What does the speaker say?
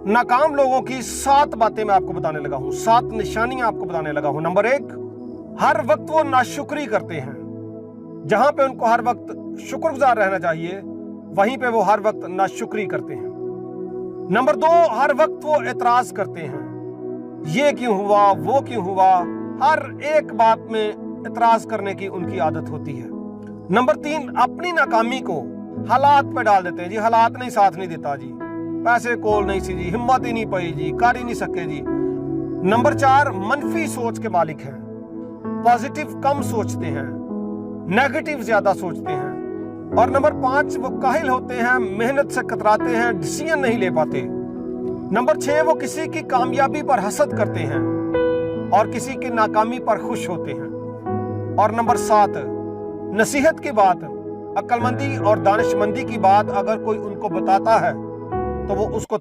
नाकाम लोगों की 7 बातें मैं आपको बताने लगा हूं, 7 निशानियां आपको बताने लगा हूं। नंबर 1, हर वक्त वो नाशुक्री करते हैं। जहां पे उनको हर वक्त शुक्रगुजार रहना चाहिए, वहीं पे वो हर वक्त नाशुक्री करते हैं। नंबर 2, हर वक्त वो एतराज करते हैं। ये क्यों हुआ, वो क्यों हुआ, हर एक बात में एतराज करने की उनकी आदत होती है। नंबर 3, अपनी नाकामी को हालात पे डाल देते हैं। जी हालात नहीं साथ नहीं देता जी, पैसे कोल नहीं सी जी, हिम्मत ही नहीं पई जी, कर ही नहीं सके जी। नंबर 4, मनफी सोच के मालिक हैं। पॉजिटिव कम सोचते हैं, नेगेटिव ज्यादा सोचते हैं। और नंबर 5, वो काहिल होते हैं, मेहनत से कतराते हैं, डिसीजन नहीं ले पाते। नंबर 6, वो किसी की कामयाबी पर हसद करते हैं और किसी की नाकामी पर खुश होते हैं। और नंबर 7, नसीहत की बात, अक्लमंदी और दानिशमंदी की बात अगर कोई उनको बताता है तो वो उसको